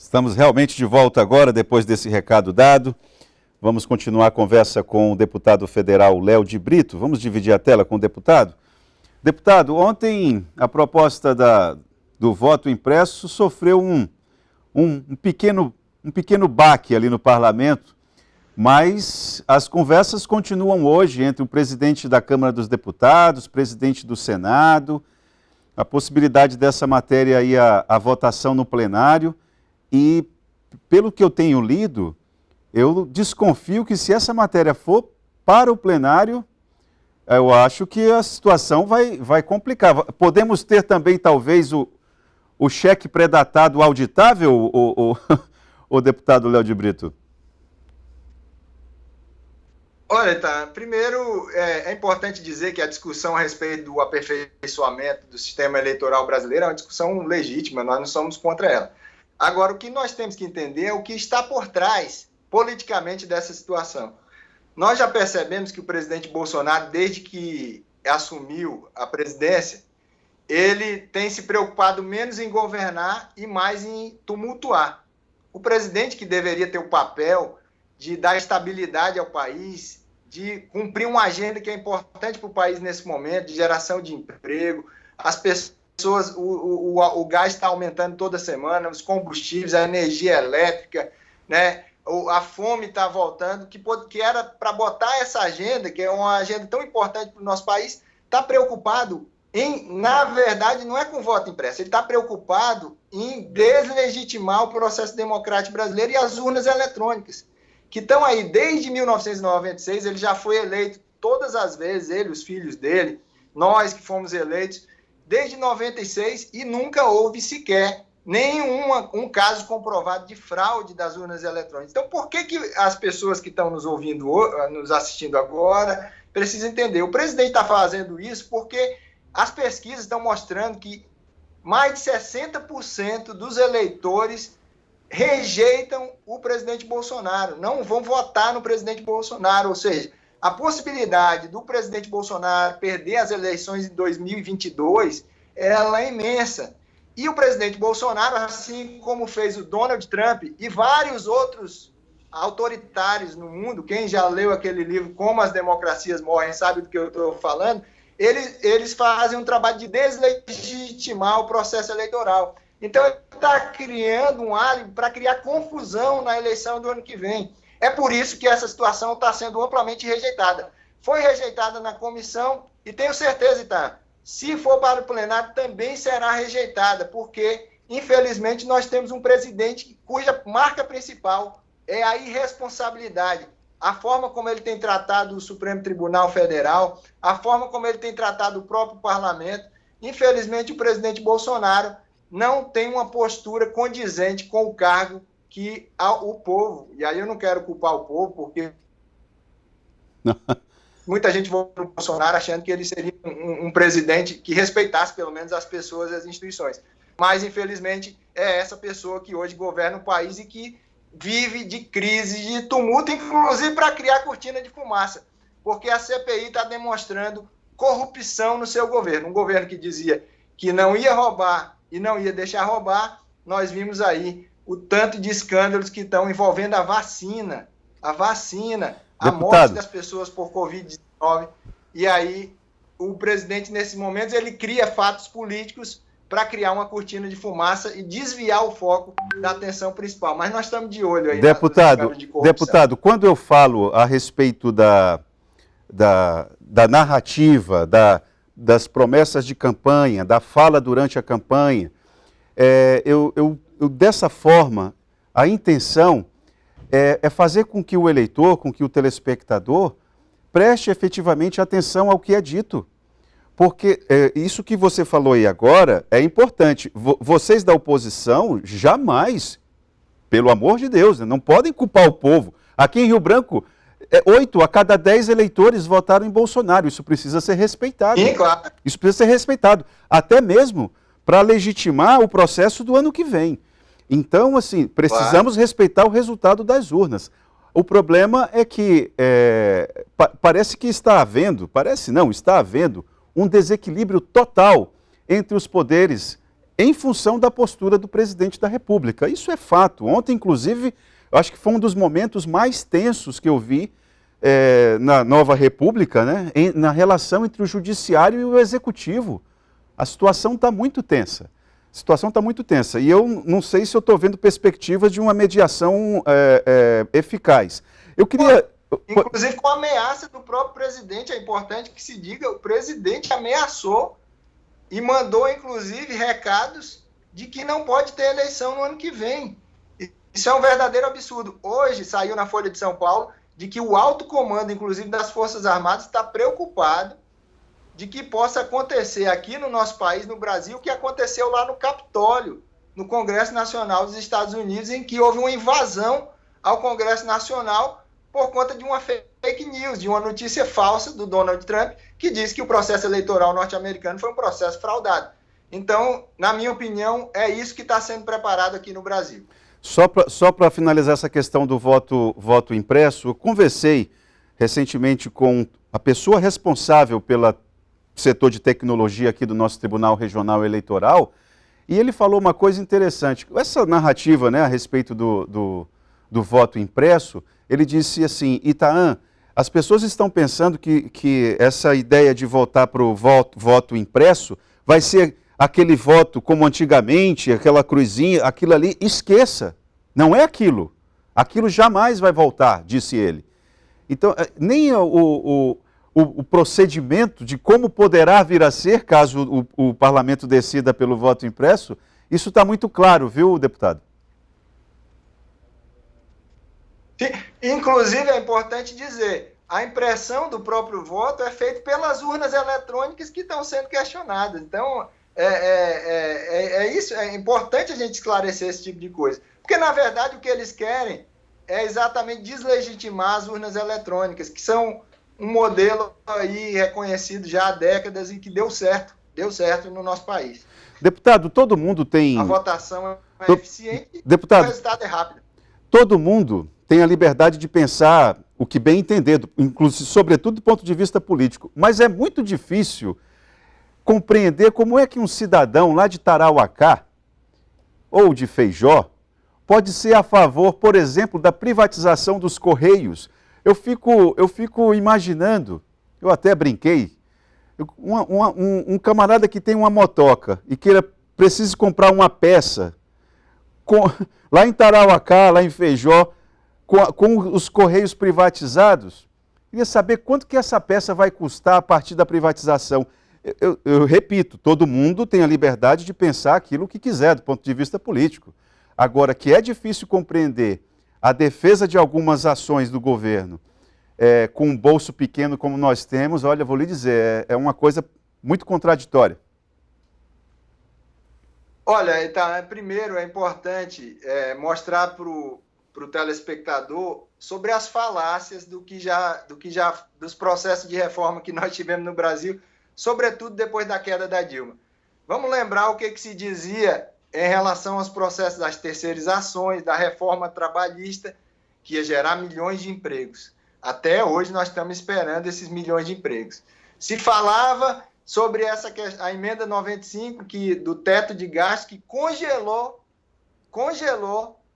Estamos realmente de volta agora, depois desse recado dado. Vamos continuar a conversa com o deputado federal Léo de Brito. Vamos dividir a tela com o deputado. Deputado, ontem a proposta do voto impresso sofreu um pequeno baque ali no parlamento, mas as conversas continuam hoje entre o presidente da Câmara dos Deputados, presidente do Senado, a possibilidade dessa matéria ir à votação no plenário. E, pelo que eu tenho lido, eu desconfio que se essa matéria for para o plenário, eu acho que a situação vai complicar. Podemos ter também, talvez, o cheque pré-datado auditável, o deputado Léo de Brito? Olha, tá. Primeiro, é importante dizer que a discussão a respeito do aperfeiçoamento do sistema eleitoral brasileiro é uma discussão legítima, nós não somos contra ela. Agora, o que nós temos que entender é o que está por trás, politicamente, dessa situação. Nós já percebemos que o presidente Bolsonaro, desde que assumiu a presidência, ele tem se preocupado menos em governar e mais em tumultuar. O presidente, que deveria ter o papel de dar estabilidade ao país, de cumprir uma agenda que é importante para o país nesse momento, de geração de emprego, as pessoas, o gás está aumentando toda semana, os combustíveis, a energia elétrica, né? A fome está voltando, que era para botar essa agenda, que é uma agenda tão importante para o nosso país, está preocupado na verdade, não é com voto impresso, ele está preocupado em deslegitimar o processo democrático brasileiro e as urnas eletrônicas, que estão aí desde 1996, ele já foi eleito todas as vezes, ele, os filhos dele, nós que fomos eleitos, desde 96, e nunca houve sequer um caso comprovado de fraude das urnas eletrônicas. Então, por que as pessoas que estão nos ouvindo, nos assistindo agora, precisam entender? O presidente está fazendo isso porque as pesquisas estão mostrando que mais de 60% dos eleitores rejeitam o presidente Bolsonaro, não vão votar no presidente Bolsonaro, ou seja, a possibilidade do presidente Bolsonaro perder as eleições em 2022, ela é imensa. E o presidente Bolsonaro, assim como fez o Donald Trump e vários outros autoritários no mundo, quem já leu aquele livro Como as Democracias Morrem sabe do que eu estou falando, eles fazem um trabalho de deslegitimar o processo eleitoral. Então, ele está criando um álibi para criar confusão na eleição do ano que vem. É por isso que essa situação está sendo amplamente rejeitada. Foi rejeitada na comissão e tenho certeza, Itan, se for para o plenário também será rejeitada, porque, infelizmente, nós temos um presidente cuja marca principal é a irresponsabilidade. A forma como ele tem tratado o Supremo Tribunal Federal, a forma como ele tem tratado o próprio parlamento. Infelizmente, o presidente Bolsonaro não tem uma postura condizente com o cargo que o povo, e aí eu não quero culpar o povo, porque muita gente votou no Bolsonaro achando que ele seria um presidente que respeitasse pelo menos as pessoas e as instituições. Mas, infelizmente, é essa pessoa que hoje governa o país e que vive de crise, de tumulto, inclusive para criar cortina de fumaça, porque a CPI está demonstrando corrupção no seu governo. Um governo que dizia que não ia roubar e não ia deixar roubar, nós vimos aí o tanto de escândalos que estão envolvendo a vacina, a morte das pessoas por Covid-19, e aí o presidente, nesse momento, ele cria fatos políticos para criar uma cortina de fumaça e desviar o foco da atenção principal. Mas nós estamos de olho aí. Deputado, quando eu falo a respeito da narrativa, das promessas de campanha, da fala durante a campanha, dessa forma, a intenção é fazer com que o eleitor, com que o telespectador, preste efetivamente atenção ao que é dito. Porque isso que você falou aí agora é importante. Vocês da oposição jamais, pelo amor de Deus, não podem culpar o povo. Aqui em Rio Branco, 8 a cada 10 eleitores votaram em Bolsonaro. Isso precisa ser respeitado. Sim, claro. Isso precisa ser respeitado. Até mesmo para legitimar o processo do ano que vem. Então, assim, precisamos respeitar o resultado das urnas. O problema é que parece que está havendo um desequilíbrio total entre os poderes em função da postura do presidente da República. Isso é fato. Ontem, inclusive, eu acho que foi um dos momentos mais tensos que eu vi na nova República, né, na relação entre o Judiciário e o Executivo. A situação está muito tensa. A situação está muito tensa. E eu não sei se eu estou vendo perspectivas de uma mediação eficaz. Eu queria... Inclusive com a ameaça do próprio presidente, é importante que se diga, o presidente ameaçou e mandou, inclusive, recados de que não pode ter eleição no ano que vem. Isso é um verdadeiro absurdo. Hoje saiu na Folha de São Paulo de que o alto comando, inclusive das Forças Armadas, está preocupado de que possa acontecer aqui no nosso país, no Brasil, o que aconteceu lá no Capitólio, no Congresso Nacional dos Estados Unidos, em que houve uma invasão ao Congresso Nacional por conta de uma fake news, de uma notícia falsa do Donald Trump, que diz que o processo eleitoral norte-americano foi um processo fraudado. Então, na minha opinião, é isso que está sendo preparado aqui no Brasil. Só para finalizar essa questão do voto impresso, eu conversei recentemente com a pessoa responsável pelo setor de tecnologia aqui do nosso Tribunal Regional Eleitoral, e ele falou uma coisa interessante. Essa narrativa, né, a respeito do voto impresso, ele disse assim: Itaã, as pessoas estão pensando que essa ideia de votar para o voto impresso vai ser aquele voto como antigamente, aquela cruzinha, aquilo ali. Esqueça, não é aquilo. Aquilo jamais vai voltar, disse ele. Então, nem o procedimento de como poderá vir a ser, caso o parlamento decida pelo voto impresso, isso está muito claro, viu, deputado? Inclusive, é importante dizer, a impressão do próprio voto é feita pelas urnas eletrônicas que estão sendo questionadas. Então, isso, é importante a gente esclarecer esse tipo de coisa. Porque, na verdade, o que eles querem é exatamente deslegitimar as urnas eletrônicas, que são um modelo aí reconhecido já há décadas e que deu certo no nosso país. Deputado, todo mundo tem... A votação é eficiente deputado, e o resultado é rápido. Todo mundo tem a liberdade de pensar o que bem entender, inclusive, sobretudo do ponto de vista político. Mas é muito difícil compreender como é que um cidadão lá de Tarauacá ou de Feijó pode ser a favor, por exemplo, da privatização dos Correios. Eu fico imaginando, eu até brinquei, um camarada que tem uma motoca e precise comprar uma peça lá em Tarauacá, lá em Feijó, com os Correios privatizados, queria saber quanto que essa peça vai custar a partir da privatização. Eu repito, todo mundo tem a liberdade de pensar aquilo que quiser do ponto de vista político. Agora, que é difícil compreender a defesa de algumas ações do governo com um bolso pequeno como nós temos, olha, vou lhe dizer, é uma coisa muito contraditória. Olha, então, primeiro é importante mostrar para o telespectador sobre as falácias dos processos de reforma que nós tivemos no Brasil, sobretudo depois da queda da Dilma. Vamos lembrar o que se dizia em relação aos processos das terceirizações, da reforma trabalhista, que ia gerar milhões de empregos. Até hoje nós estamos esperando esses milhões de empregos. Se falava sobre a emenda 95, do teto de gastos, que congelou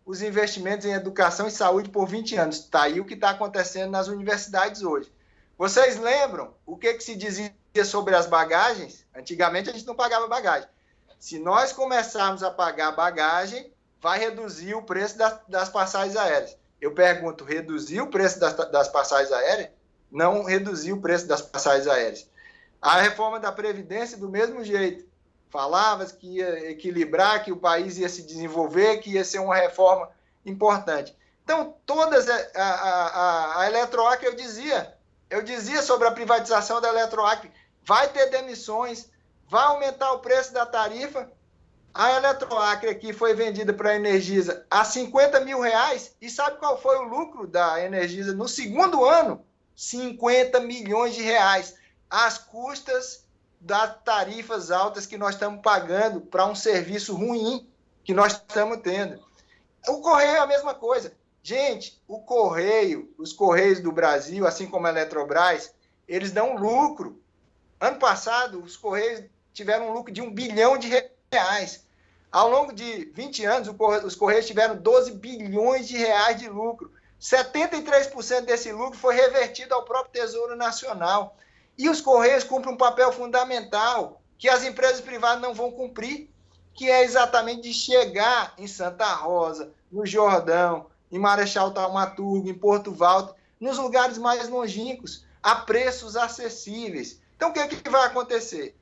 os investimentos em educação e saúde por 20 anos. Está aí o que está acontecendo nas universidades hoje. Vocês lembram o que se dizia sobre as bagagens? Antigamente a gente não pagava bagagem. Se nós começarmos a pagar bagagem, vai reduzir o preço das passagens aéreas. Eu pergunto, reduzir o preço das passagens aéreas? Não reduzir o preço das passagens aéreas. A reforma da Previdência, do mesmo jeito. Falava que ia equilibrar, que o país ia se desenvolver, que ia ser uma reforma importante. Então, a Eletroacre, eu dizia sobre a privatização da Eletroacre, vai ter demissões, vai aumentar o preço da tarifa. A Eletroacre aqui foi vendida para a Energisa a R$50 mil, e sabe qual foi o lucro da Energisa no segundo ano? R$50 milhões, às custas das tarifas altas que nós estamos pagando para um serviço ruim que nós estamos tendo. O Correio é a mesma coisa. Gente, os Correios do Brasil, assim como a Eletrobras, eles dão lucro. Ano passado, os Correios tiveram um lucro de R$1 bilhão. Ao longo de 20 anos, os Correios tiveram 12 bilhões de reais de lucro. 73% desse lucro foi revertido ao próprio Tesouro Nacional. E os Correios cumprem um papel fundamental que as empresas privadas não vão cumprir, que é exatamente de chegar em Santa Rosa, no Jordão, em Marechal Thaumaturgo, em Porto Walter, nos lugares mais longínquos, a preços acessíveis. Então, o que vai acontecer?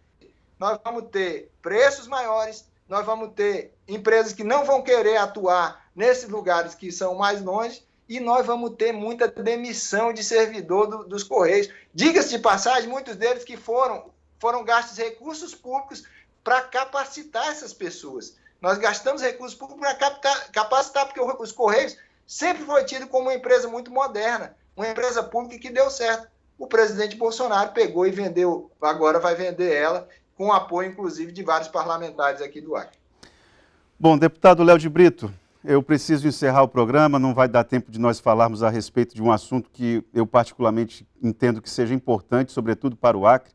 Nós vamos ter preços maiores, nós vamos ter empresas que não vão querer atuar nesses lugares que são mais longe, e nós vamos ter muita demissão de servidor dos Correios. Diga-se de passagem, muitos deles que foram gastos recursos públicos para capacitar essas pessoas. Nós gastamos recursos públicos para capacitar, porque os Correios sempre foi tido como uma empresa muito moderna, uma empresa pública que deu certo. O presidente Bolsonaro pegou e vendeu, agora vai vender ela, com o apoio, inclusive, de vários parlamentares aqui do Acre. Bom, deputado Léo de Brito, eu preciso encerrar o programa, não vai dar tempo de nós falarmos a respeito de um assunto que eu particularmente entendo que seja importante, sobretudo para o Acre,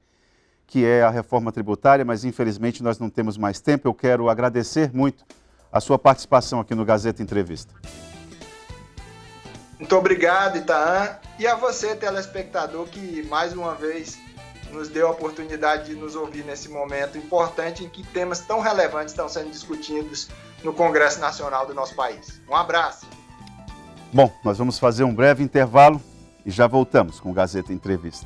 que é a reforma tributária, mas infelizmente nós não temos mais tempo. Eu quero agradecer muito a sua participação aqui no Gazeta Entrevista. Muito obrigado, Itaã, e a você, telespectador, que mais uma vez nos deu a oportunidade de nos ouvir nesse momento importante em que temas tão relevantes estão sendo discutidos no Congresso Nacional do nosso país. Um abraço. Bom, nós vamos fazer um breve intervalo e já voltamos com o Gazeta Entrevista.